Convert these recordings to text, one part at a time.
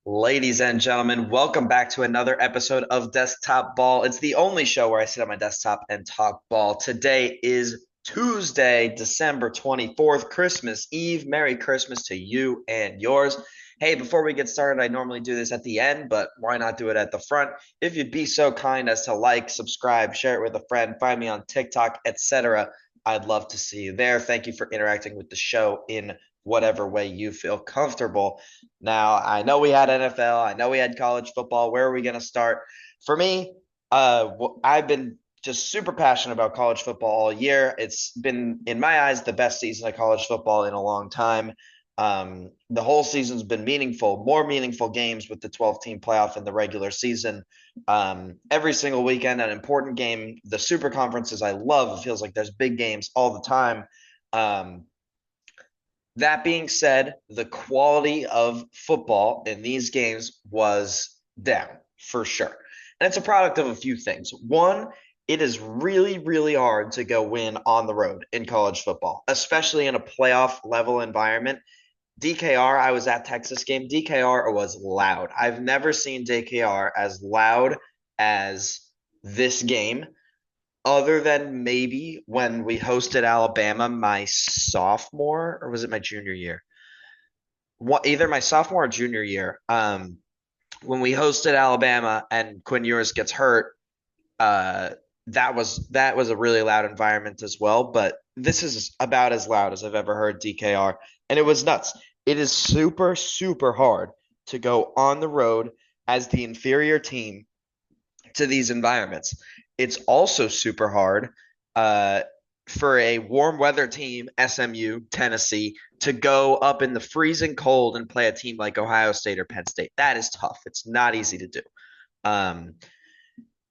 Ladies and gentlemen, welcome back to another episode of Desktop Ball. It's the only show where I sit on my desktop and talk ball. Today is Tuesday, December 24th, Christmas Eve. Merry Christmas to you and yours. Hey, before we get started, I normally do this at the end, but why not do it at the front? If you'd be so kind as to like, subscribe, share it with a friend, find me on TikTok, etc., I'd love to see you there. Thank you for interacting with the show in whatever way you feel comfortable. Now, I know we had NFL, I know we had college football. Where are we going to start? For me, I've been just super passionate about college football all year. It's been, in my eyes, the best season of college football in a long time. The whole season's been meaningful, more meaningful games with the 12-team playoff in the regular season. Every single weekend, an important game. The super conferences I love. It feels like there's big games all the time. Um, that being said, the quality of football in these games was down for sure. And it's a product of a few things. One, it is really, really hard to go win on the road in college football, especially in a playoff level environment. DKR, I was at Texas game. DKR was loud. I've never seen DKR as loud as this game other than maybe when we hosted Alabama my sophomore or was it my junior year? Either my sophomore or junior year. When we hosted Alabama and Quinn Ewers gets hurt, uh, that was a really loud environment as well. But this is about as loud as I've ever heard DKR, and it was nuts. It is super, super hard to go on the road as the inferior team to these environments. It's also super hard uh, for a warm weather team, SMU, Tennessee, to go up in the freezing cold and play a team like Ohio State or Penn State. That is tough. It's not easy to do. Um,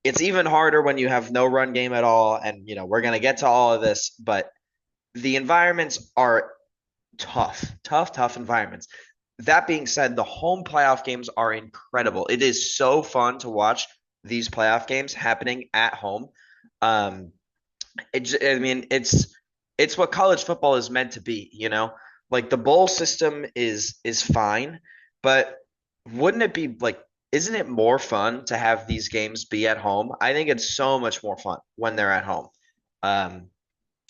it's even harder when you have no run game at all. And, we're going to get to all of this, but the environments are tough, tough, tough environments. That being said, the home playoff games are incredible. It is so fun to watch these playoff games happening at home. Um, I mean, it's what college football is meant to be. Like the bowl system is fine, but wouldn't it be like, isn't it more fun to have these games be at home? I think it's so much more fun when they're at home. Um,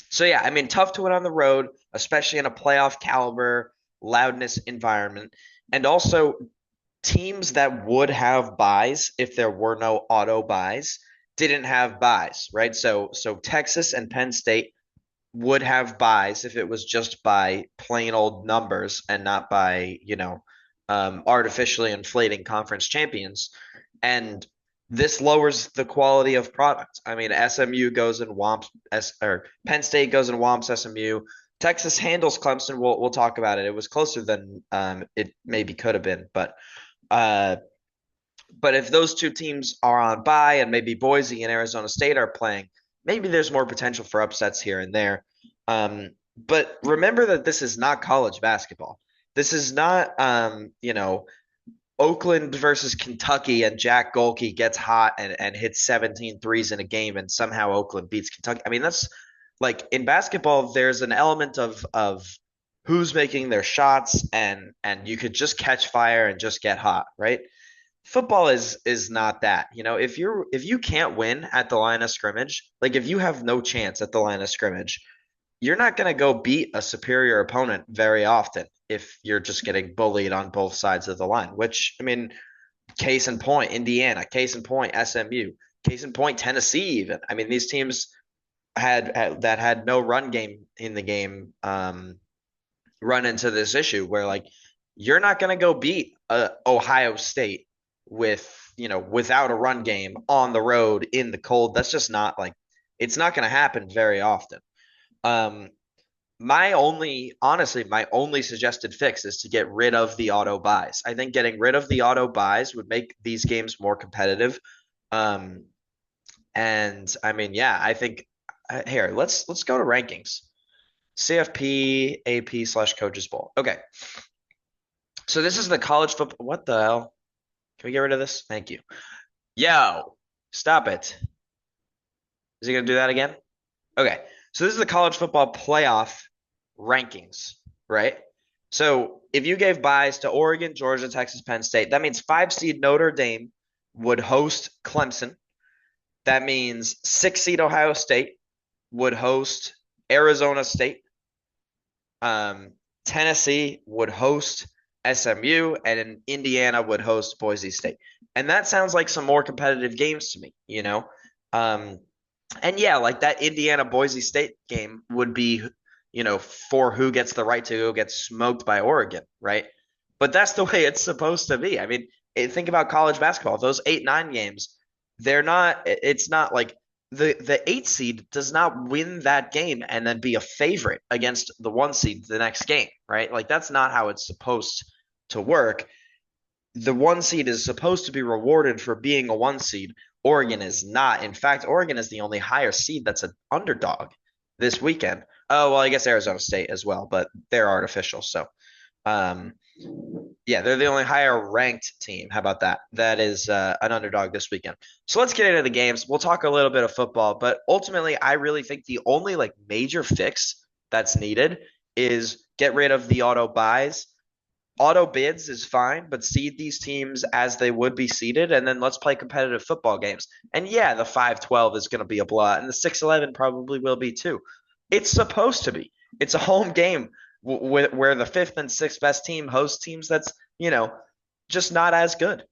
so yeah, I mean, tough to win on the road, especially in a playoff caliber loudness environment. And also teams that would have buys if there were no auto buys didn't have buys, right? So Texas and Penn State would have buys if it was just by plain old numbers and not by, artificially inflating conference champions. And this lowers the quality of product. I mean, SMU goes and womps or Penn State goes and womps SMU. Texas handles Clemson. We'll talk about it. It was closer than it maybe could have been, uh, but if those two teams are on bye and maybe Boise and Arizona State are playing, maybe there's more potential for upsets here and there. But remember that this is not college basketball. This is not, Oakland versus Kentucky and Jack Golke gets hot and hits 17 threes in a game and somehow Oakland beats Kentucky. I mean, that's like in basketball, there's an element of who's making their shots and you could just catch fire and just get hot, right? Football is not that. If you can't win at the line of scrimmage, like if you have no chance at the line of scrimmage, you're not going to go beat a superior opponent very often if you're just getting bullied on both sides of the line, which I mean, case in point, Indiana, case in point, SMU, case in point, Tennessee even. I mean, these teams that had no run game in the game run into this issue where like you're not going to go beat Ohio State without a run game on the road in the cold. That's just not like it's not going to happen very often. Um, my only suggested fix is to get rid of the auto buys. I think getting rid of the auto buys would make these games more competitive. Um, and I mean, yeah, I think here let's go to rankings. CFP AP slash coaches bowl. Okay, so this is the college football. What the hell? Can we get rid of this? Thank you. Yo, stop it. Is he gonna do that again? Okay. So this is the college football playoff rankings, right? So if you gave buys to Oregon, Georgia, Texas, Penn State, that means 5 seed Notre Dame would host Clemson. That means 6 seed Ohio State would host Arizona State. Um, Tennessee would host SMU, and Indiana would host Boise State. And that sounds like some more competitive games to me, you know? Um, and yeah, like that Indiana Boise State game would be, for who gets the right to go get smoked by Oregon, right? But that's the way it's supposed to be. I mean, think about college basketball. Those 8-9 games, it's not like the 8 seed does not win that game and then be a favorite against the 1 seed the next game, right? Like that's not how it's supposed to work. The 1 seed is supposed to be rewarded for being a 1 seed. Oregon is not. In fact, Oregon is the only higher seed that's an underdog this weekend. Oh, well, I guess Arizona State as well, but they're artificial. So, um, yeah, they're the only higher ranked team. How about that? That is an underdog this weekend. So let's get into the games. We'll talk a little bit of football, but ultimately, I really think the only like major fix that's needed is get rid of the auto buys. Auto bids is fine, but seed these teams as they would be seeded, and then let's play competitive football games. And yeah, the 5-12 is going to be a blowout, and the 6-11 probably will be too. It's supposed to be. It's a home game where the fifth and sixth best team hosts teams that's, just not as good.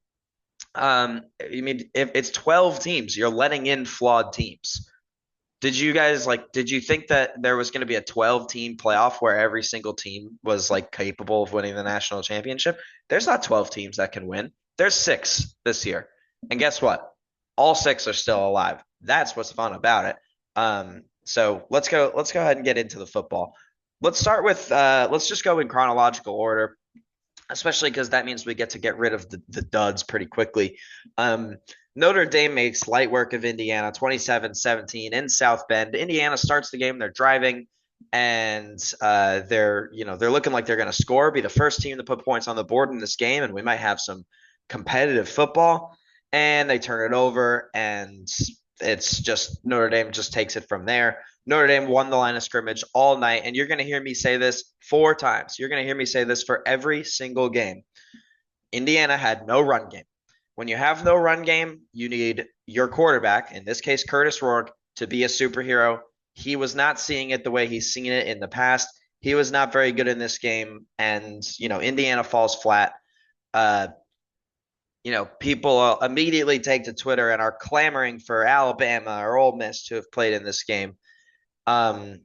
I mean, if it's 12 teams, you're letting in flawed teams. Did you think that there was going to be a 12-team playoff where every single team was like capable of winning the national championship? There's not 12 teams that can win. There's 6 this year. And guess what? All 6 are still alive. That's what's fun about it. So let's go ahead and get into the football. Let's just go in chronological order, especially because that means we get to get rid of the duds pretty quickly. Um, Notre Dame makes light work of Indiana 27-17 in South Bend. Indiana starts the game, they're driving, and they're looking like they're going to score, be the first team to put points on the board in this game, and we might have some competitive football. And they turn it over, and it's just Notre Dame just takes it from there. Notre Dame won the line of scrimmage all night, and you're going to hear me say this 4 times. You're going to hear me say this for every single game. Indiana had no run game. When you have no run game, you need your quarterback, in this case Curtis Rourke, to be a superhero. He was not seeing it the way he's seen it in the past. He was not very good in this game, and Indiana falls flat. Uh, People immediately take to Twitter and are clamoring for Alabama or Ole Miss to have played in this game. Um,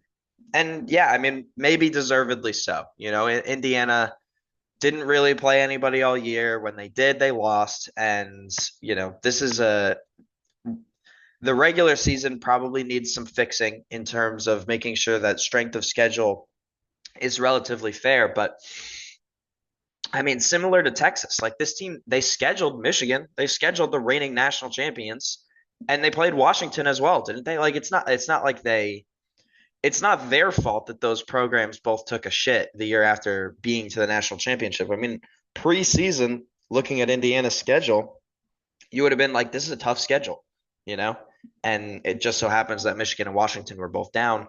and yeah, I mean, maybe deservedly so. Indiana didn't really play anybody all year. When they did, they lost. And, this is the regular season probably needs some fixing in terms of making sure that strength of schedule is relatively fair. But I mean, similar to Texas, like this team, they scheduled Michigan, they scheduled the reigning national champions, and they played Washington as well, didn't they? Like it's not their fault that those programs both took a shit the year after being to the national championship. I mean, preseason, looking at Indiana's schedule, you would have been like, this is a tough schedule, you know? And it just so happens that Michigan and Washington were both down.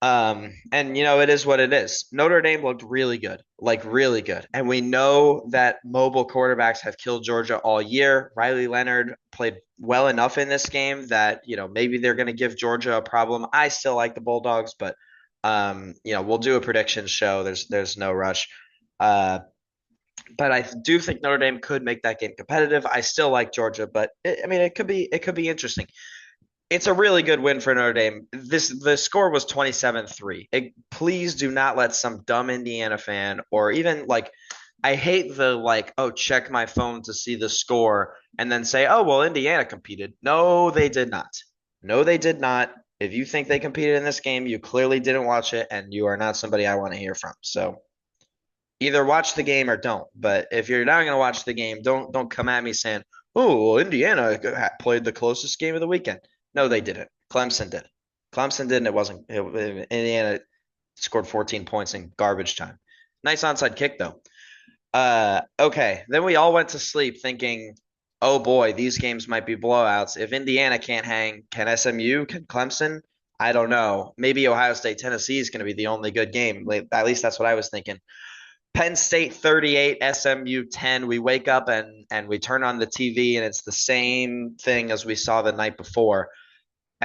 And it is what it is. Notre Dame looked really good, like really good. And we know that mobile quarterbacks have killed Georgia all year. Riley Leonard played well enough in this game that, maybe they're going to give Georgia a problem. I still like the Bulldogs, but we'll do a prediction show. There's no rush. But I do think Notre Dame could make that game competitive. I still like Georgia, but it could be interesting. It's a really good win for Notre Dame. The score was 27-3. Please do not let some dumb Indiana fan or even like I hate the like, oh, check my phone to see the score and then say, oh, well, Indiana competed. No, they did not. No, they did not. If you think they competed in this game, you clearly didn't watch it and you are not somebody I want to hear from. So either watch the game or don't. But if you're not going to watch the game, don't come at me saying, "Oh, well, Indiana played the closest game of the weekend." No, they didn't. Clemson did. Clemson didn't. It wasn't. Indiana scored 14 points in garbage time. Nice onside kick though. Okay. Then we all went to sleep thinking, "Oh boy, these games might be blowouts. If Indiana can't hang, can SMU? Can Clemson?" I don't know. Maybe Ohio State Tennessee is going to be the only good game. At least that's what I was thinking. Penn State 38, SMU 10. We wake up and we turn on the TV and it's the same thing as we saw the night before.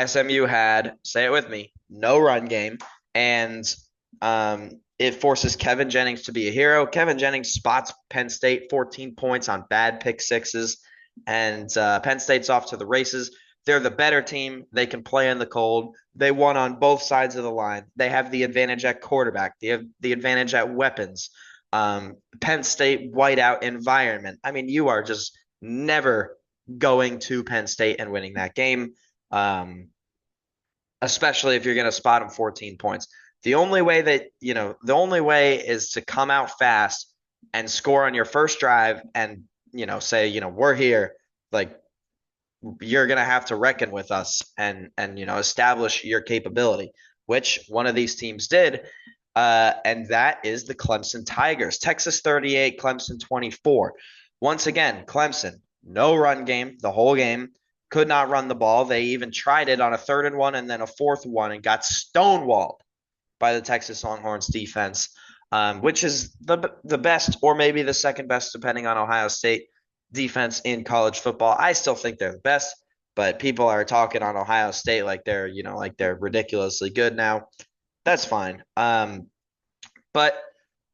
SMU had, say it with me, no run game, and it forces Kevin Jennings to be a hero. Kevin Jennings spots Penn State 14 points on bad pick sixes, and Penn State's off to the races. They're the better team. They can play in the cold. They won on both sides of the line. They have the advantage at quarterback. They have the advantage at weapons. Penn State whiteout environment. I mean, you are just never going to Penn State and winning that game. Um, Especially if you're going to spot them 14 points. The only way is to come out fast and score on your first drive and, say, we're here. Like, you're going to have to reckon with us and, establish your capability, which one of these teams did. And that is the Clemson Tigers. Texas 38, Clemson 24. Once again, Clemson, no run game the whole game, could not run the ball. They even tried it on a 3rd and 1 and then a 4th one and got stonewalled by the Texas Longhorns defense, which is the best or maybe the second best, depending on Ohio State defense in college football. I still think they're the best, but people are talking on Ohio State like they're ridiculously good now. That's fine. But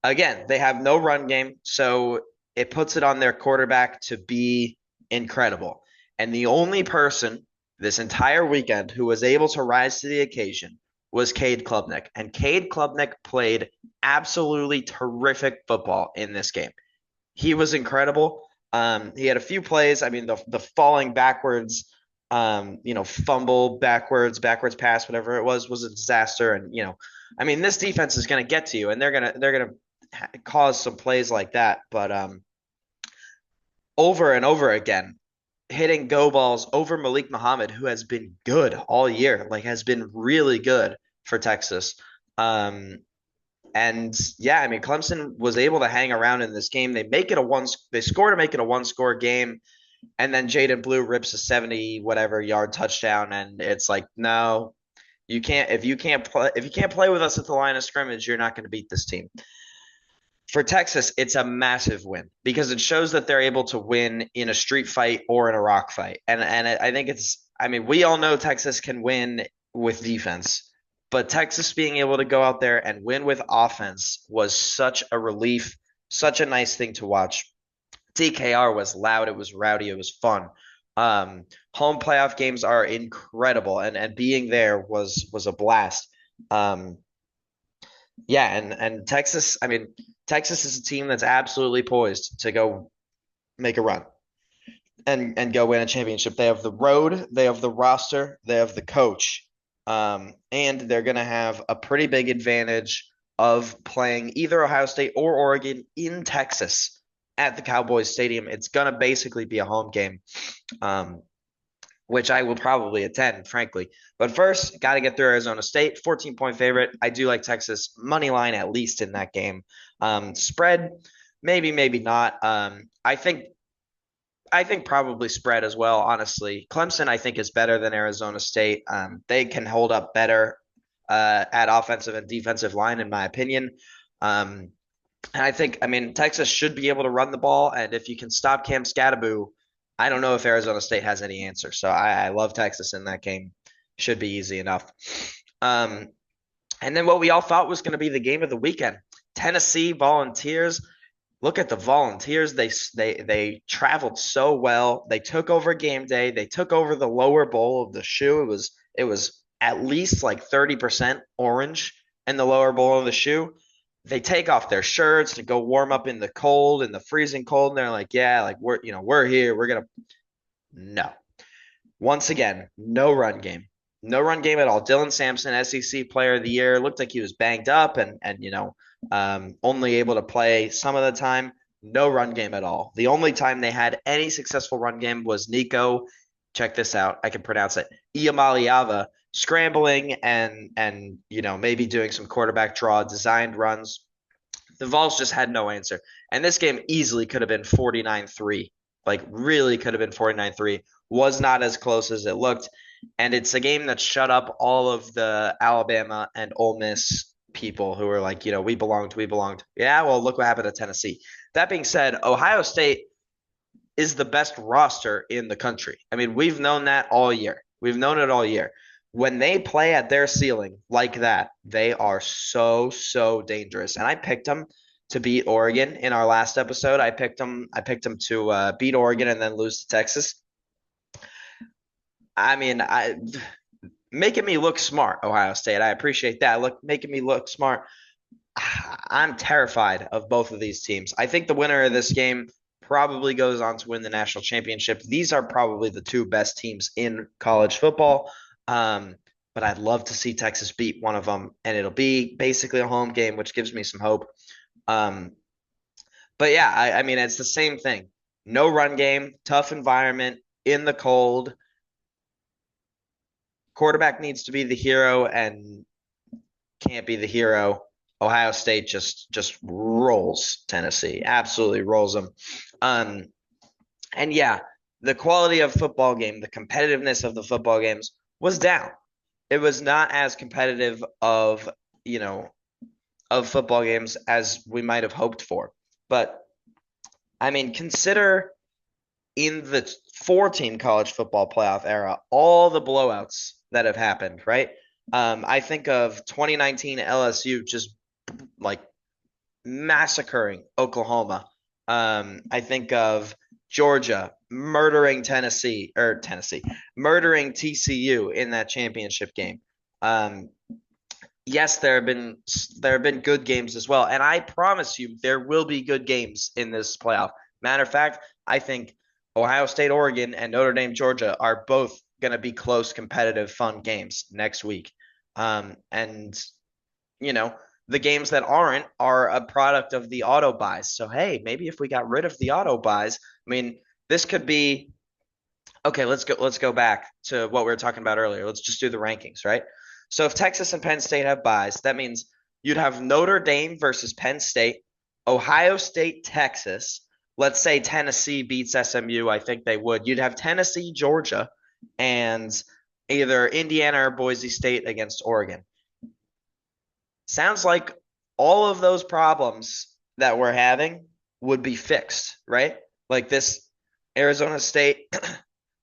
again, they have no run game, so it puts it on their quarterback to be incredible. And the only person this entire weekend who was able to rise to the occasion was Cade Klubnik. And Cade Klubnik played absolutely terrific football in this game. He was incredible. He had a few plays. I mean, the falling backwards, fumble backwards pass, whatever it was a disaster. And I mean, this defense is going to get to you, and they're gonna cause some plays like that. But over and over again, hitting go balls over Malik Muhammad, who has been good all year, like has been really good for Texas. And yeah, I mean, Clemson was able to hang around in this game. They score to make it a one-score game, and then Jaden Blue rips a 70 whatever yard touchdown, and it's like, no, you can't. If you can't play with us at the line of scrimmage, you're not going to beat this team. For Texas, it's a massive win because it shows that they're able to win in a street fight or in a rock fight. And I think I mean, we all know Texas can win with defense, but Texas being able to go out there and win with offense was such a relief, such a nice thing to watch. DKR was loud, it was rowdy, it was fun. Home playoff games are incredible, and being there was a blast. Yeah, and Texas, I mean, Texas is a team that's absolutely poised to go make a run and go win a championship. They have the road, they have the roster, they have the coach, and they're going to have a pretty big advantage of playing either Ohio State or Oregon in Texas at the Cowboys Stadium. It's going to basically be a home game, which I will probably attend, frankly. But first, got to get through Arizona State, 14-point favorite. I do like Texas money line at least in that game. Spread, maybe, maybe not. I think probably spread as well, honestly. Clemson, I think, is better than Arizona State. They can hold up better at offensive and defensive line, in my opinion. And I mean, Texas should be able to run the ball, and if you can stop Cam Skattebo, I don't know if Arizona State has any answer. So I love Texas in that game. Should be easy enough. And then what we all thought was going to be the game of the weekend, Tennessee Volunteers. Look at the Volunteers. They traveled so well. They took over game day. They took over the lower bowl of the shoe. It was at least like 30% orange in the lower bowl of the shoe. They take off their shirts to go warm up in the cold, in the freezing cold, and they're like, yeah, like we're here. We're gonna no. Once again, no run game. No run game at all. Dylan Sampson, SEC Player of the Year, looked like he was banged up and only able to play some of the time. No run game at all. The only time they had any successful run game was Nico. Check this out. I can pronounce it. Iamaliava scrambling and maybe doing some quarterback draw designed runs. The Vols just had no answer. And this game easily could have been 49-3. Like really could have been 49-3. Was not as close as it looked. And it's a game that shut up all of the Alabama and Ole Miss people who are like, we belonged, we belonged. Yeah, well, look what happened to Tennessee. That being said, Ohio State is the best roster in the country. I mean, we've known that all year. We've known it all year. When they play at their ceiling like that, they are so, so dangerous. And I picked them to beat Oregon in our last episode. I picked them to beat Oregon and then lose to Texas. I mean, I making me look smart, Ohio State. I appreciate that. Look, making me look smart. I'm terrified of both of these teams. I think the winner of this game probably goes on to win the national championship. These are probably the two best teams in college football. Um, but I'd love to see Texas beat one of them, and it'll be basically a home game, which gives me some hope. Um, but yeah, I mean, it's the same thing. No run game, tough environment, in the cold. Quarterback needs to be the hero and can't be the hero. Ohio State just rolls Tennessee, absolutely rolls them. Um, and yeah, the quality of football game, the competitiveness of the football games was down. It was not as competitive you know, of football games as we might have hoped for. But I mean, consider in the 14 college football playoff era, all the blowouts that have happened, right? I think of 2019 LSU just like massacring Oklahoma. I think of Georgia murdering murdering TCU in that championship game. Um, yes, there have been good games as well, and I promise you there will be good games in this playoff. Matter of fact, I think Ohio State, Oregon, and Notre Dame, Georgia are both going to be close, competitive, fun games next week. And you know, the games that aren't are a product of the auto buys. So hey, maybe if we got rid of the auto buys, I mean, this could be okay. Let's go back to what we were talking about earlier. Let's just do the rankings, right? So if Texas and Penn State have buys, that means you'd have Notre Dame versus Penn State, Ohio State, Texas. Let's say Tennessee beats SMU. I think they would. You'd have Tennessee, Georgia, and either Indiana or Boise State against Oregon. Sounds like all of those problems that we're having would be fixed, right? Like this Arizona State,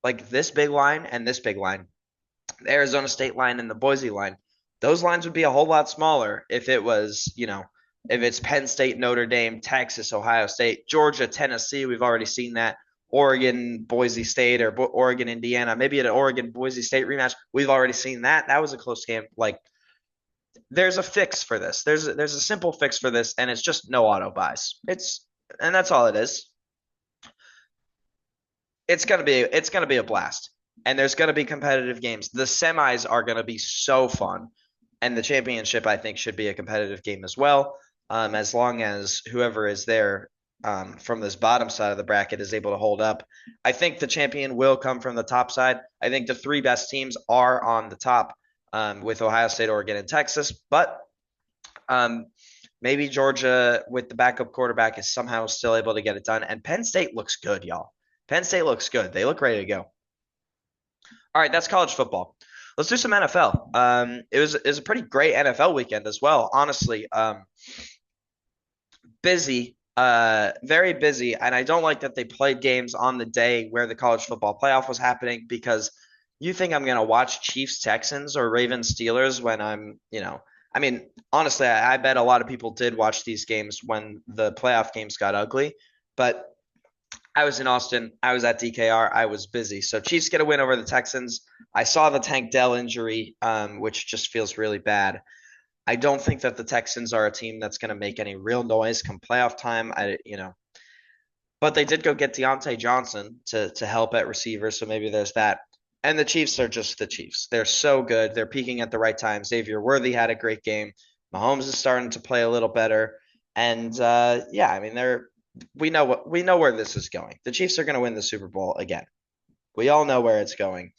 like this big line and this big line, the Arizona State line and the Boise line, those lines would be a whole lot smaller if it was, if it's Penn State, Notre Dame, Texas, Ohio State, Georgia, Tennessee. We've already seen that. Oregon, Boise State, or Oregon, Indiana, maybe an Oregon, Boise State rematch. We've already seen that. That was a close game. Like, there's a fix for this. There's a simple fix for this, and it's just no auto buys. And that's all it is. It's gonna be a blast, and there's gonna be competitive games. The semis are gonna be so fun, and the championship I think should be a competitive game as well. As long as whoever is there from this bottom side of the bracket is able to hold up. I think the champion will come from the top side. I think the three best teams are on the top with Ohio State, Oregon, and Texas. But um, maybe Georgia, with the backup quarterback, is somehow still able to get it done. And Penn State looks good, y'all. Penn State looks good. They look ready to go. All right, that's college football. Let's do some NFL. It was a pretty great NFL weekend as well, honestly. Busy, very busy, and I don't like that they played games on the day where the college football playoff was happening because you think I'm gonna watch Chiefs Texans or Ravens Steelers when I mean, honestly, I bet a lot of people did watch these games when the playoff games got ugly, but I was in Austin, I was at DKR, I was busy. So Chiefs get a win over the Texans. I saw the Tank Dell injury, which just feels really bad. I don't think that the Texans are a team that's going to make any real noise come playoff time. But they did go get Deontay Johnson to help at receiver, so maybe there's that. And the Chiefs are just the Chiefs. They're so good. They're peaking at the right time. Xavier Worthy had a great game. Mahomes is starting to play a little better. And yeah, I mean we know where this is going. The Chiefs are going to win the Super Bowl again. We all know where it's going.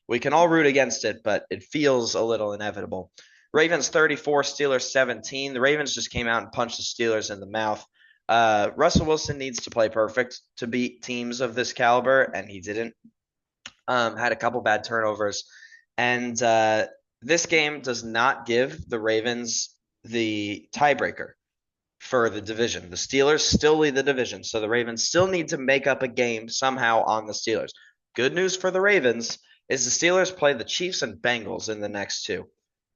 We can all root against it, but it feels a little inevitable. Ravens 34, Steelers 17. The Ravens just came out and punched the Steelers in the mouth. Russell Wilson needs to play perfect to beat teams of this caliber, and he didn't. Had a couple bad turnovers. And this game does not give the Ravens the tiebreaker for the division. The Steelers still lead the division, so the Ravens still need to make up a game somehow on the Steelers. Good news for the Ravens is the Steelers play the Chiefs and Bengals in the next two.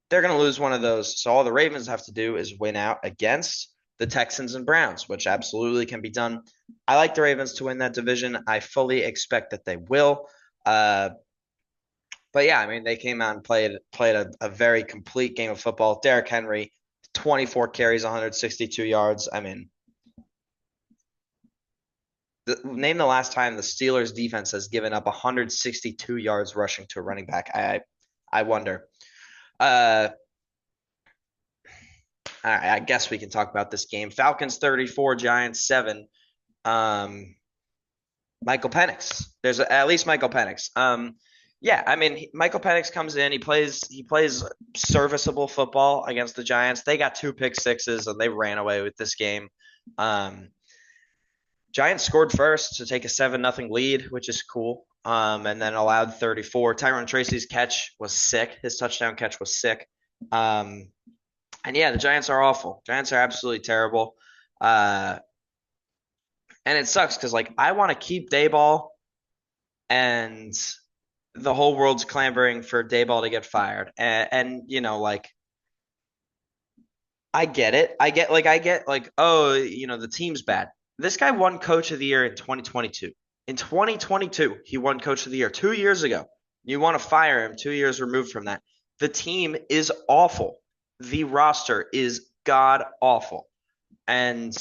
They're going to lose one of those, so all the Ravens have to do is win out against the Texans and Browns, which absolutely can be done. I like the Ravens to win that division. I fully expect that they will. But yeah, I mean, they came out and played a very complete game of football. Derrick Henry, 24 carries, 162 yards. I mean, name the last time the Steelers defense has given up 162 yards rushing to a running back. I wonder. Uh, all right, I guess we can talk about this game. Falcons 34, Giants 7. Um, Michael Penix. There's at least Michael Penix. Yeah, I mean Michael Penix comes in. He plays serviceable football against the Giants. They got two pick sixes and they ran away with this game. Um, Giants scored first to take a 7-0 lead, which is cool. And then allowed 34. Tyrone Tracy's catch was sick. His touchdown catch was sick. And yeah, the Giants are awful. Giants are absolutely terrible. And it sucks because like I want to keep Dayball, and the whole world's clamoring for Dayball to get fired. And you know, like I get it. I get like, oh, the team's bad. This guy won Coach of the Year in 2022. In 2022, he won Coach of the Year 2 years ago. You want to fire him 2 years removed from that. The team is awful. The roster is god awful. And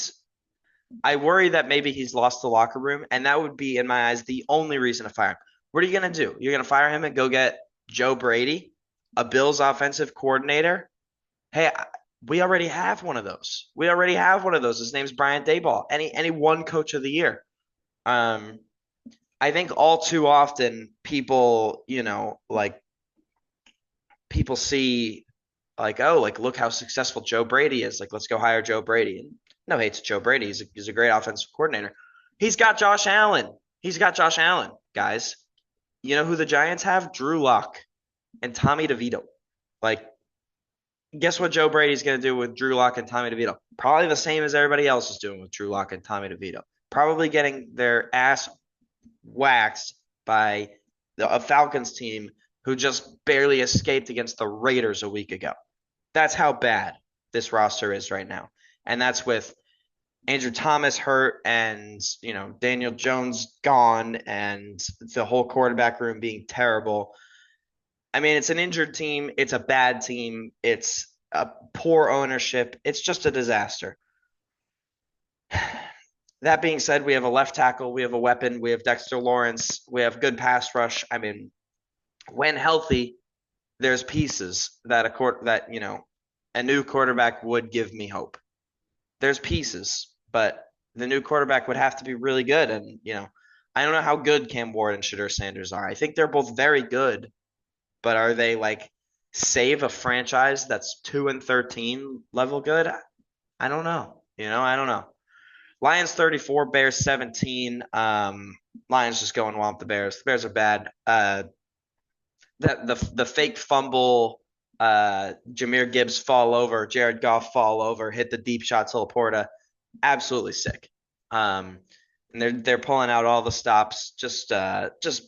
I worry that maybe he's lost the locker room, and that would be, in my eyes, the only reason to fire him. What are you going to do? You're going to fire him and go get Joe Brady, a Bills offensive coordinator? Hey, we already have one of those. We already have one of those. His name's Brian Dayball. Any one Coach of the Year. Um, I think all too often people, like people see like, oh, like look how successful Joe Brady is. Like, let's go hire Joe Brady. And no hate to Joe Brady. He's a great offensive coordinator. He's got Josh Allen. He's got Josh Allen, guys. You know who the Giants have? Drew Lock and Tommy DeVito. Like, guess what Joe Brady's going to do with Drew Lock and Tommy DeVito? Probably the same as everybody else is doing with Drew Lock and Tommy DeVito. Probably getting their ass waxed by a Falcons team who just barely escaped against the Raiders a week ago. That's how bad this roster is right now. And that's with Andrew Thomas hurt and, Daniel Jones gone and the whole quarterback room being terrible. I mean, it's an injured team. It's a bad team. It's a poor ownership. It's just a disaster. That being said, we have a left tackle. We have a weapon. We have Dexter Lawrence. We have good pass rush. I mean, when healthy, there's pieces that a new quarterback would give me hope. There's pieces, but the new quarterback would have to be really good. And, I don't know how good Cam Ward and Shedeur Sanders are. I think they're both very good, but are they like save a franchise that's 2-13 level good? I don't know. I don't know. Lions 34, Bears 17. Lions just go and womp the Bears. The Bears are bad. The fake fumble, Jahmyr Gibbs fall over, Jared Goff fall over, hit the deep shot to Laporta. Absolutely sick. And they're pulling out all the stops, just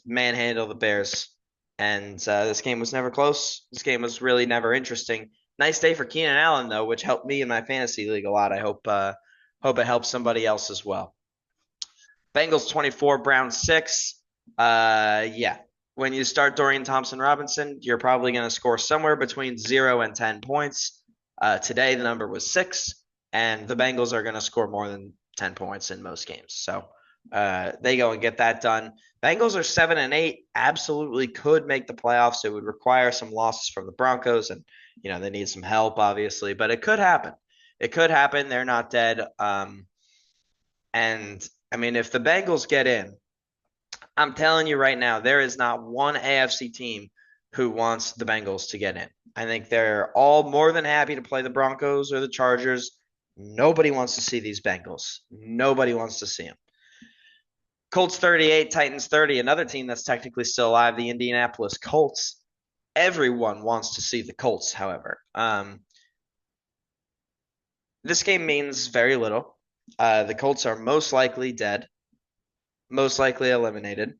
manhandle the Bears. And this game was never close. This game was really never interesting. Nice day for Keenan Allen though, which helped me in my fantasy league a lot. I hope it helps somebody else as well. Bengals 24, Browns 6. Yeah. When you start Dorian Thompson-Robinson, you're probably going to score somewhere between 0 and 10 points. Today, the number was 6, and the Bengals are going to score more than 10 points in most games. So they go and get that done. Bengals are 7-8, absolutely could make the playoffs. It would require some losses from the Broncos, and they need some help, obviously, but it could happen. It could happen. They're not dead. And I mean, if the Bengals get in, I'm telling you right now, there is not one AFC team who wants the Bengals to get in. I think they're all more than happy to play the Broncos or the Chargers. Nobody wants to see these Bengals. Nobody wants to see them. Colts 38, Titans 30. Another team that's technically still alive, the Indianapolis Colts. Everyone wants to see the Colts, however. This game means very little. The Colts are most likely dead, most likely eliminated.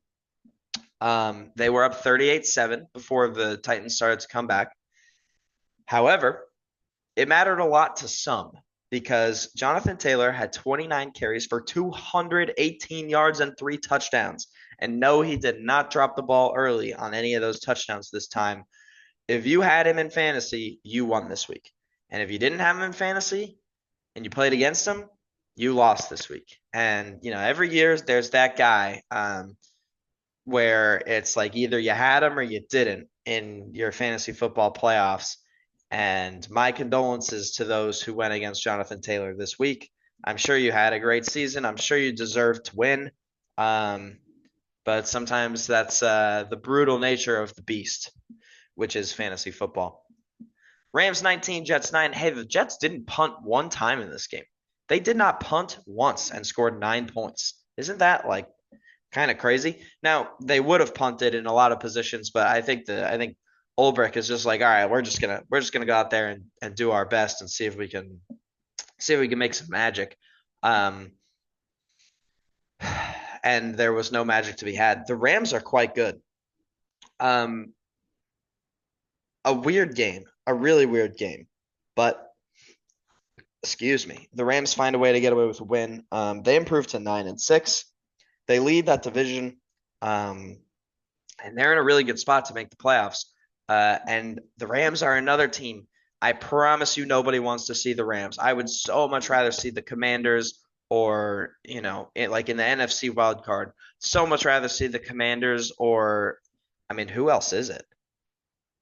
They were up 38-7 before the Titans started to come back. However, it mattered a lot to some because Jonathan Taylor had 29 carries for 218 yards and three touchdowns. And no, he did not drop the ball early on any of those touchdowns this time. If you had him in fantasy, you won this week. And if you didn't have him in fantasy and you played against him, you lost this week. And, every year there's that guy where it's like either you had him or you didn't in your fantasy football playoffs. And my condolences to those who went against Jonathan Taylor this week. I'm sure you had a great season. I'm sure you deserve to win. Um, but sometimes that's the brutal nature of the beast, which is fantasy football. Rams 19, Jets 9. Hey, the Jets didn't punt one time in this game. They did not punt once and scored 9 points. Isn't that like kind of crazy? Now, they would have punted in a lot of positions, but I think Ulbrich is just like, all right, we're just gonna go out there and do our best and see if we can make some magic. Um, and there was no magic to be had. The Rams are quite good. Um, a weird game, a really weird game, but excuse me, the Rams find a way to get away with a win. They improve to 9-6. They lead that division, and they're in a really good spot to make the playoffs. And the Rams are another team. I promise you, nobody wants to see the Rams. I would so much rather see the Commanders or, like in the NFC wild card. So much rather see the Commanders or, I mean, who else is it?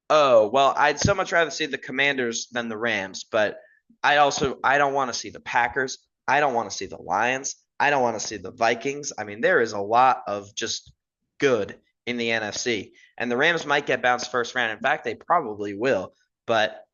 Oh, well, I'd so much rather see the Commanders than the Rams, but I don't want to see the Packers. I don't want to see the Lions. I don't want to see the Vikings. I mean, there is a lot of just good in the NFC. And the Rams might get bounced first round. In fact, they probably will. But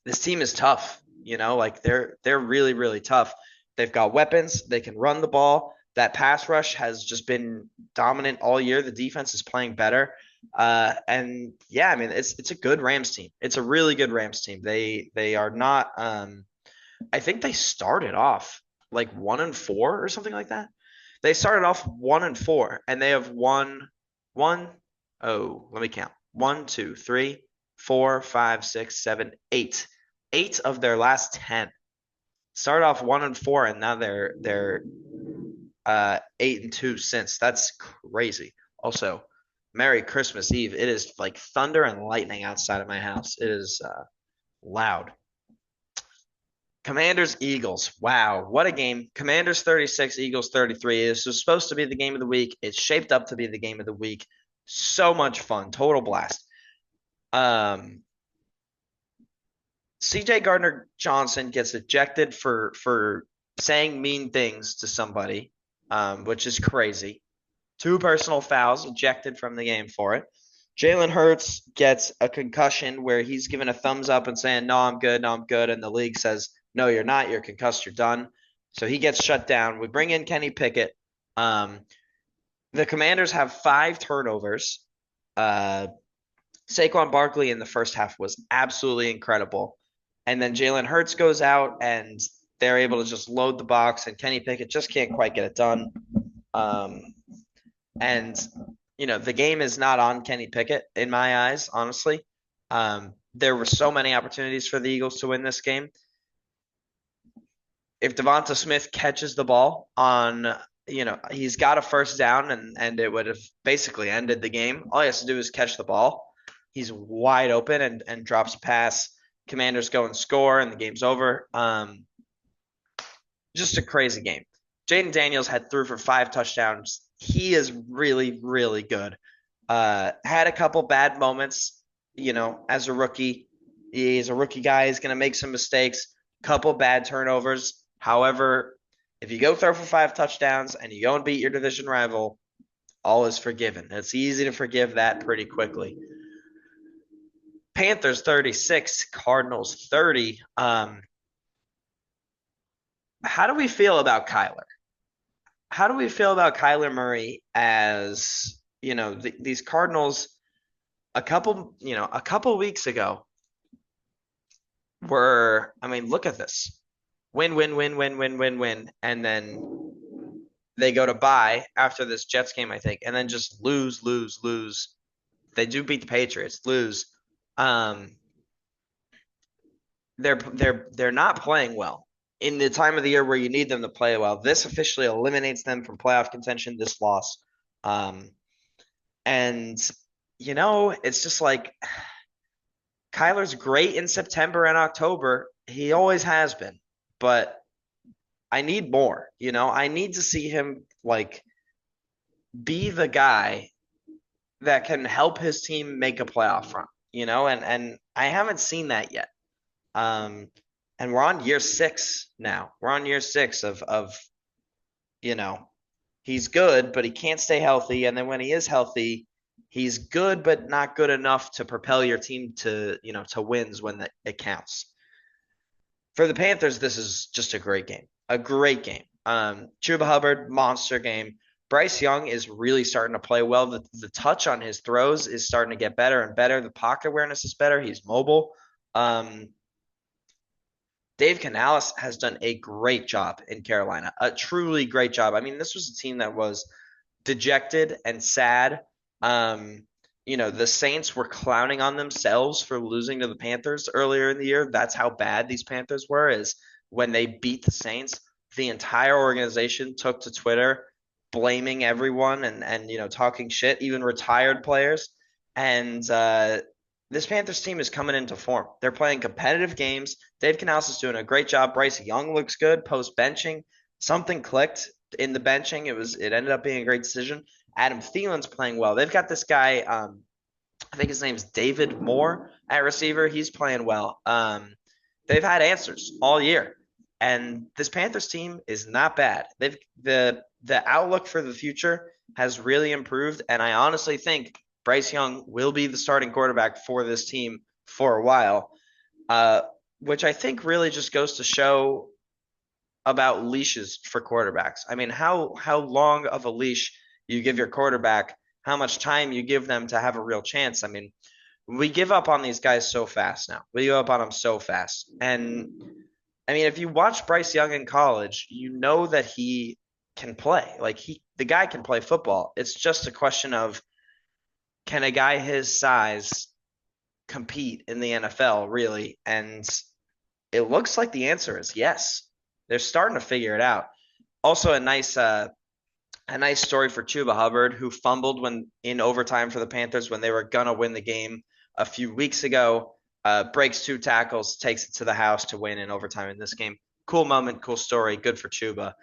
this team is tough, like they're really, really tough. They've got weapons, they can run the ball. That pass rush has just been dominant all year. The defense is playing better. And yeah, I mean it's a good Rams team. It's a really good Rams team. They are not I think they started off like 1-4 or something like that. They started off 1-4 and they have won one oh, let me count. One, two, three, four, five, six, seven, eight. Eight of their last 10. Started off 1-4 and now they're 8-2 since. That's crazy. Also, Merry Christmas Eve. It is like thunder and lightning outside of my house. It is loud. Commanders Eagles. Wow, what a game. Commanders 36, Eagles 33. This was supposed to be the game of the week. It's shaped up to be the game of the week. So much fun. Total blast. Um, CJ Gardner Johnson gets ejected for saying mean things to somebody, which is crazy. Two personal fouls, ejected from the game for it. Jalen Hurts gets a concussion where he's given a thumbs up and saying, no, I'm good, no, I'm good. And the league says, no, you're not. You're concussed. You're done. So he gets shut down. We bring in Kenny Pickett. Um, the Commanders have 5 turnovers. Uh, Saquon Barkley in the first half was absolutely incredible. And then Jalen Hurts goes out and they're able to just load the box, and Kenny Pickett just can't quite get it done. Um, and the game is not on Kenny Pickett in my eyes, honestly. There were so many opportunities for the Eagles to win this game. If Devonta Smith catches the ball on, he's got a first down and it would have basically ended the game. All he has to do is catch the ball. He's wide open and drops a pass. Commanders go and score, and the game's over. Just a crazy game. Jaden Daniels had threw for 5 touchdowns. He is really, really good. Had a couple bad moments, as a rookie. He's a rookie guy. He's going to make some mistakes, couple bad turnovers. However, if you go throw for 5 touchdowns and you go and beat your division rival, all is forgiven. It's easy to forgive that pretty quickly. Panthers 36, Cardinals 30. How do we feel about Kyler? How do we feel about Kyler Murray as, these Cardinals a couple weeks ago I mean, look at this. Win, win, win, win, win, win, win. And then they go to bye after this Jets game, I think, and then just lose, lose, lose. They do beat the Patriots, lose. Um, they're not playing well in the time of the year where you need them to play well. This officially eliminates them from playoff contention. This loss, um, and it's just like Kyler's great in September and October. He always has been, but I need more. I need to see him like be the guy that can help his team make a playoff run. And I haven't seen that yet. Um, and we're on year 6 now. We're on year 6 of you know he's good, but he can't stay healthy. And then when he is healthy, he's good, but not good enough to propel your team to wins when it counts. For the Panthers, this is just a great game. A great game. Chuba Hubbard, monster game. Bryce Young is really starting to play well. The touch on his throws is starting to get better and better. The pocket awareness is better. He's mobile. Um, Dave Canales has done a great job in Carolina, a truly great job. I mean, this was a team that was dejected and sad. The Saints were clowning on themselves for losing to the Panthers earlier in the year. That's how bad these Panthers were, is when they beat the Saints, the entire organization took to Twitter blaming everyone and talking shit, even retired players. And this Panthers team is coming into form. They're playing competitive games. Dave Canales is doing a great job. Bryce Young looks good post benching. Something clicked in the benching. It ended up being a great decision. Adam Thielen's playing well. They've got this guy. I think his name's David Moore at receiver. He's playing well. They've had answers all year, and this Panthers team is not bad. The outlook for the future has really improved, and I honestly think Bryce Young will be the starting quarterback for this team for a while, uh, which I think really just goes to show about leashes for quarterbacks. I mean, how long of a leash you give your quarterback, how much time you give them to have a real chance. I mean, we give up on these guys so fast now. We give up on them so fast. And I mean, if you watch Bryce Young in college, you know that he can play. Like the guy can play football. It's just a question of, can a guy his size compete in the NFL, really? And it looks like the answer is yes. They're starting to figure it out. Also, a nice story for Chuba Hubbard, who fumbled when in overtime for the Panthers when they were gonna win the game a few weeks ago. Breaks 2 tackles, takes it to the house to win in overtime in this game. Cool moment, cool story. Good for Chuba.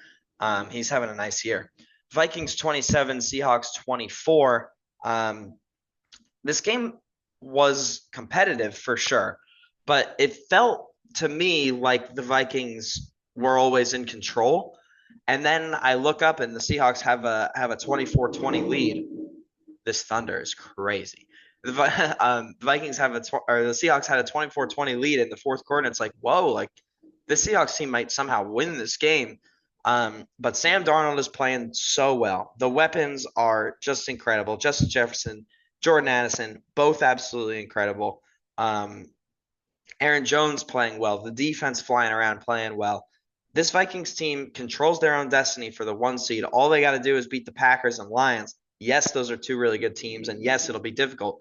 He's having a nice year. Vikings 27, Seahawks 24. This game was competitive for sure, but it felt to me like the Vikings were always in control. And then I look up and the Seahawks have a 24-20 lead. This thunder is crazy. The Vikings or the Seahawks had a 24-20 lead in the fourth quarter. And it's like, whoa, like the Seahawks team might somehow win this game. But Sam Darnold is playing so well. The weapons are just incredible. Justin Jefferson, Jordan Addison, both absolutely incredible. Aaron Jones playing well. The defense flying around playing well. This Vikings team controls their own destiny for the 1 seed. All they got to do is beat the Packers and Lions. Yes, those are 2 really good teams, and yes, it'll be difficult.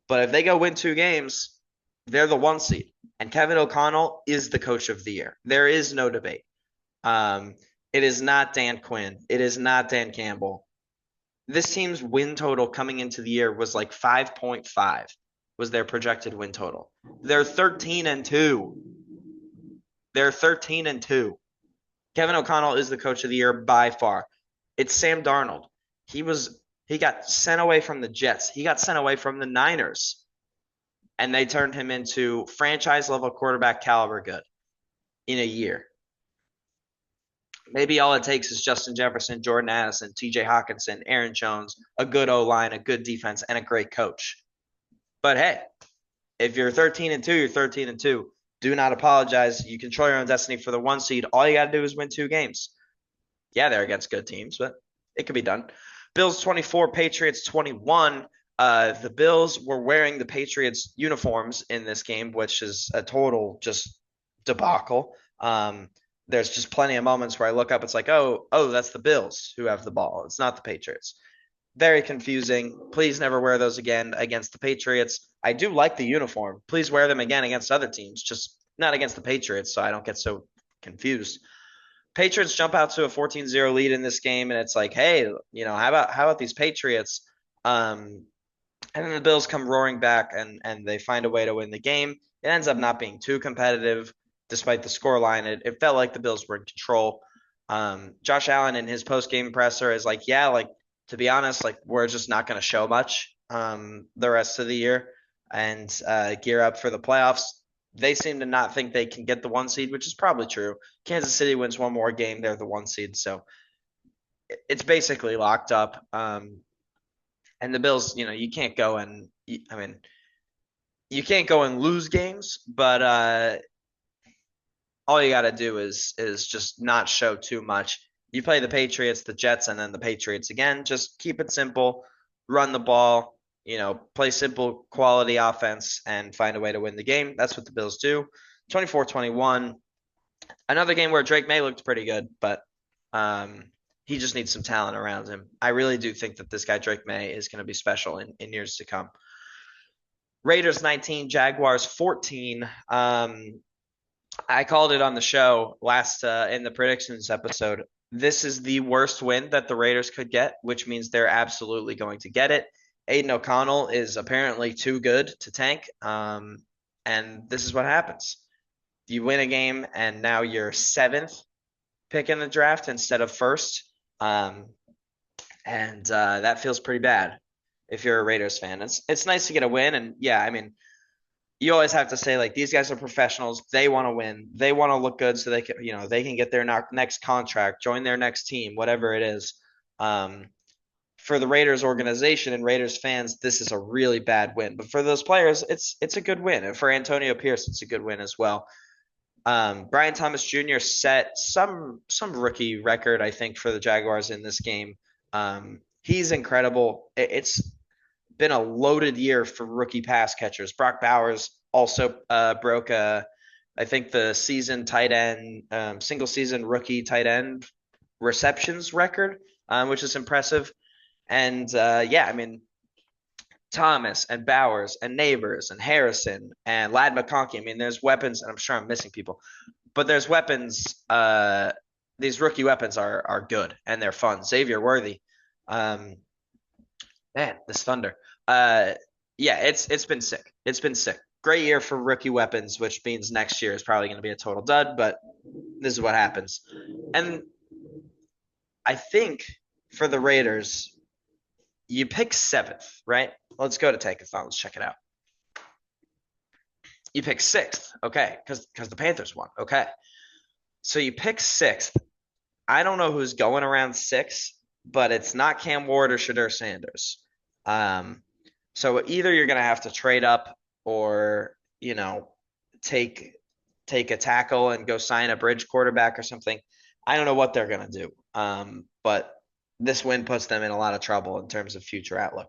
But if they go win 2 games, they're the 1 seed. And Kevin O'Connell is the coach of the year. There is no debate. It is not Dan Quinn. It is not Dan Campbell. This team's win total coming into the year was like 5.5 was their projected win total. They're 13-2. They're 13-2. Kevin O'Connell is the coach of the year by far. It's Sam Darnold. He got sent away from the Jets. He got sent away from the Niners. And they turned him into franchise level quarterback caliber good in a year. Maybe all it takes is Justin Jefferson, Jordan Addison, TJ Hawkinson, Aaron Jones, a good O-line, a good defense, and a great coach. But hey, if you're 13-2, you're 13-2. Do not apologize. You control your own destiny for the 1 seed. All you got to do is win 2 games. Yeah, they're against good teams, but it could be done. Bills 24, Patriots 21. The Bills were wearing the Patriots uniforms in this game, which is a total just debacle. There's just plenty of moments where I look up, it's like, oh, that's the Bills who have the ball. It's not the Patriots. Very confusing. Please never wear those again against the Patriots. I do like the uniform. Please wear them again against other teams, just not against the Patriots, so I don't get so confused. Patriots jump out to a 14-0 lead in this game, and it's like, hey, how about these Patriots? And then the Bills come roaring back and they find a way to win the game. It ends up not being too competitive despite the scoreline. It felt like the Bills were in control. Josh Allen in his post game presser is like, yeah, like to be honest, like we're just not going to show much the rest of the year and gear up for the playoffs. They seem to not think they can get the 1 seed, which is probably true. Kansas City wins one more game, they're the 1 seed, so it's basically locked up. And the Bills, you can't go and I mean, you can't go and lose games, but all you got to do is just not show too much. You play the Patriots, the Jets, and then the Patriots again. Just keep it simple, run the ball, play simple quality offense and find a way to win the game. That's what the Bills do. 24-21. Another game where Drake May looked pretty good, but he just needs some talent around him. I really do think that this guy, Drake May, is going to be special in years to come. Raiders 19, Jaguars 14. I called it on the show last in the predictions episode. This is the worst win that the Raiders could get, which means they're absolutely going to get it. Aiden O'Connell is apparently too good to tank, and this is what happens. You win a game, and now you're seventh pick in the draft instead of first, and that feels pretty bad if you're a Raiders fan. It's nice to get a win, and yeah, I mean, you always have to say like these guys are professionals. They want to win. They want to look good so they can get their next contract, join their next team, whatever it is. For the Raiders organization and Raiders fans, this is a really bad win. But for those players, it's a good win. And for Antonio Pierce, it's a good win as well. Brian Thomas Jr. set some rookie record, I think, for the Jaguars in this game. He's incredible. It's been a loaded year for rookie pass catchers. Brock Bowers also broke I think the season tight end, single season rookie tight end receptions record, which is impressive. And yeah, I mean, Thomas and Bowers and Neighbors and Harrison and Lad McConkey. I mean, there's weapons, and I'm sure I'm missing people, but there's weapons. These rookie weapons are good and they're fun. Xavier Worthy, man, this Thunder. Yeah, it's been sick. It's been sick. Great year for rookie weapons, which means next year is probably going to be a total dud, but this is what happens. And I think for the Raiders, you pick seventh, right? Let's go to Tankathon. Let's check it out. You pick sixth, okay, because the Panthers won, okay. So you pick sixth. I don't know who's going around six, but it's not Cam Ward or Shadur Sanders. So either you're going to have to trade up or, take a tackle and go sign a bridge quarterback or something. I don't know what they're going to do. But this win puts them in a lot of trouble in terms of future outlook.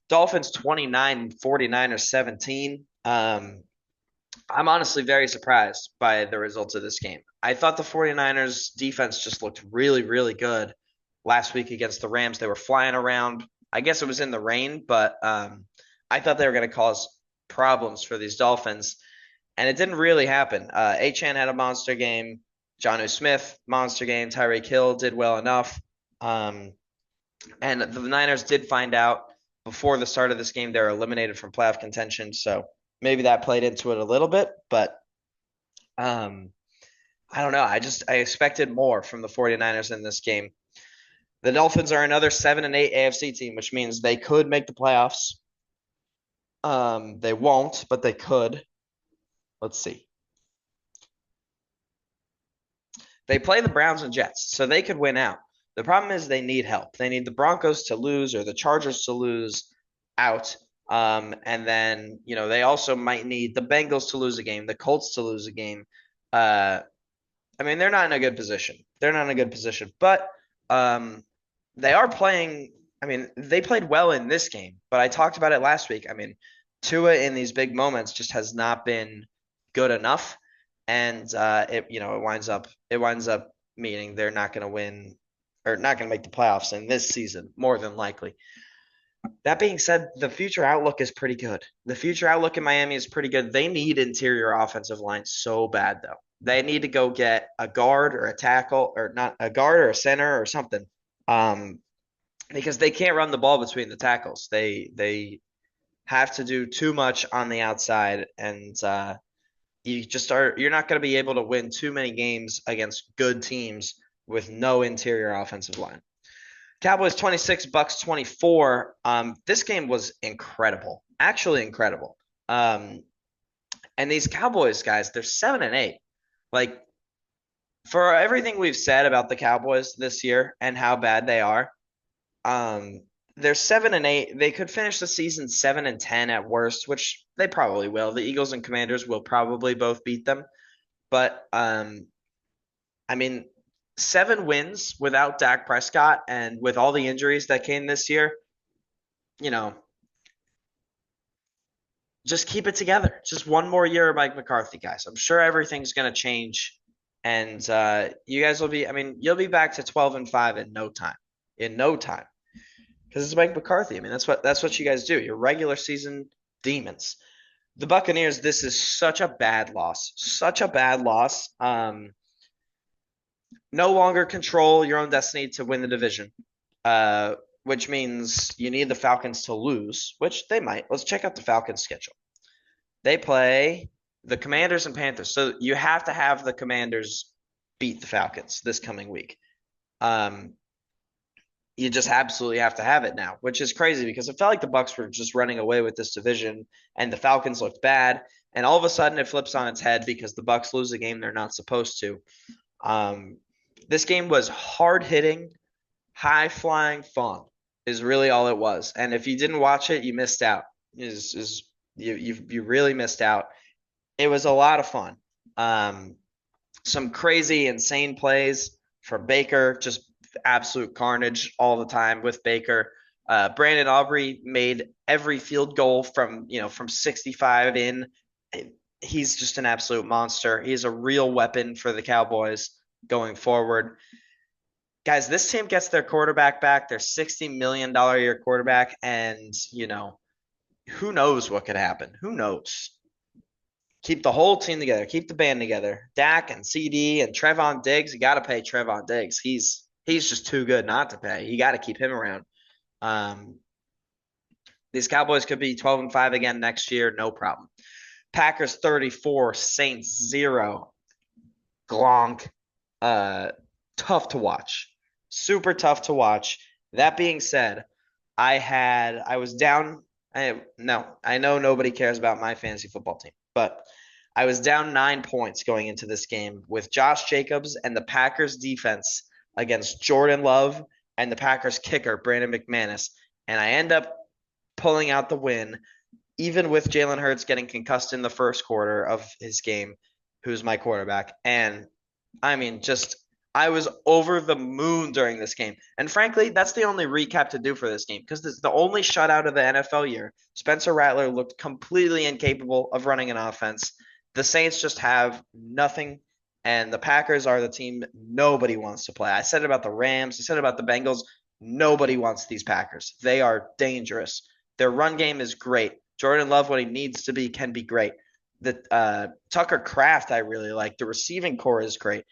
Dolphins 29, 49ers 17. I'm honestly very surprised by the results of this game. I thought the 49ers defense just looked really, really good last week against the Rams. They were flying around. I guess it was in the rain, but I thought they were going to cause problems for these Dolphins, and it didn't really happen. Achane had a monster game. Jonnu Smith, monster game. Tyreek Hill did well enough. And the Niners did find out before the start of this game they were eliminated from playoff contention, so maybe that played into it a little bit, but I don't know. I expected more from the 49ers in this game. The Dolphins are another 7-8 AFC team, which means they could make the playoffs. They won't, but they could. Let's see. They play the Browns and Jets, so they could win out. The problem is they need help. They need the Broncos to lose or the Chargers to lose out. And then, they also might need the Bengals to lose a game, the Colts to lose a game. I mean, they're not in a good position. But they are playing I mean, they played well in this game, but I talked about it last week. I mean, Tua in these big moments just has not been good enough, and it winds up meaning they're not going to win or not going to make the playoffs in this season, more than likely. That being said, the future outlook is pretty good. The future outlook in Miami is pretty good. They need interior offensive line so bad, though. They need to go get a guard or a tackle, or not a guard or a center or something. Um, because they can't run the ball between the tackles. They have to do too much on the outside, and you're not going to be able to win too many games against good teams with no interior offensive line. Cowboys 26, Bucks 24. This game was incredible, actually incredible. Um, and these Cowboys guys, they're 7-8. Like for everything we've said about the Cowboys this year and how bad they are, um, they're 7-8. They could finish the season 7-10 at worst, which they probably will. The Eagles and Commanders will probably both beat them. But I mean, 7 wins without Dak Prescott and with all the injuries that came this year, you know, just keep it together. Just one more year of Mike McCarthy, guys. I'm sure everything's going to change, and you guys will be. I mean, you'll be back to 12-5 in no time. In no time, because it's Mike McCarthy. I mean, that's what you guys do. You're regular season demons. The Buccaneers. This is such a bad loss. Such a bad loss. No longer control your own destiny to win the division. Which means you need the Falcons to lose, which they might. Let's check out the Falcons schedule. They play the Commanders and Panthers. So you have to have the Commanders beat the Falcons this coming week. Um, you just absolutely have to have it now, which is crazy because it felt like the Bucks were just running away with this division and the Falcons looked bad. And all of a sudden it flips on its head because the Bucks lose a game they're not supposed to. Um, this game was hard hitting, high flying fun is really all it was. And if you didn't watch it, you missed out. Is you really missed out. It was a lot of fun. Um, some crazy, insane plays for Baker, just absolute carnage all the time with Baker. Brandon Aubrey made every field goal from 65 in. He's just an absolute monster. He's a real weapon for the Cowboys going forward. Guys, this team gets their quarterback back, their $60 million a year quarterback, and who knows what could happen? Who knows? Keep the whole team together. Keep the band together. Dak and CD and Trevon Diggs. You got to pay Trevon Diggs. He's just too good not to pay. You got to keep him around. Um, these Cowboys could be 12-5 again next year, no problem. Packers 34, Saints 0. Glonk. Tough to watch. Super tough to watch. That being said, I was down. No, I know nobody cares about my fantasy football team, but I was down 9 points going into this game with Josh Jacobs and the Packers defense against Jordan Love and the Packers kicker, Brandon McManus. And I end up pulling out the win, even with Jalen Hurts getting concussed in the first quarter of his game, who's my quarterback. And I mean, I was over the moon during this game. And frankly, that's the only recap to do for this game because this is the only shutout of the NFL year. Spencer Rattler looked completely incapable of running an offense. The Saints just have nothing, and the Packers are the team nobody wants to play. I said it about the Rams. I said it about the Bengals. Nobody wants these Packers. They are dangerous. Their run game is great. Jordan Love, when he needs to be, can be great. The Tucker Kraft, I really like. The receiving core is great.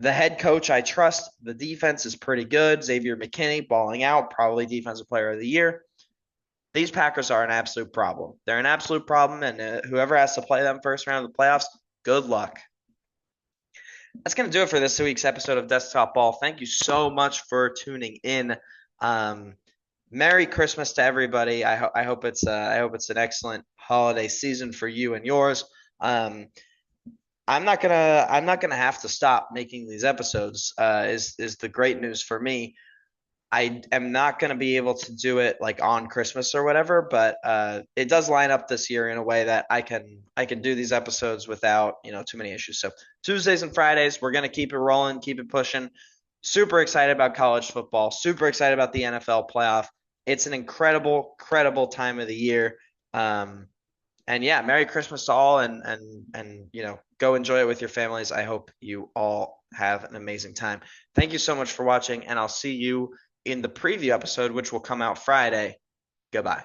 The head coach, I trust. The defense is pretty good. Xavier McKinney balling out, probably defensive player of the year. These Packers are an absolute problem. They're an absolute problem, and whoever has to play them first round of the playoffs, good luck. That's going to do it for this week's episode of Desktop Ball. Thank you so much for tuning in. Merry Christmas to everybody. I hope it's an excellent holiday season for you and yours. I'm not gonna have to stop making these episodes. Is the great news for me. I am not gonna be able to do it like on Christmas or whatever, but it does line up this year in a way that I can do these episodes without too many issues. So Tuesdays and Fridays, we're gonna keep it rolling, keep it pushing. Super excited about college football. Super excited about the NFL playoff. It's an incredible time of the year. Um, and yeah, Merry Christmas to all, and go enjoy it with your families. I hope you all have an amazing time. Thank you so much for watching, and I'll see you in the preview episode, which will come out Friday. Goodbye.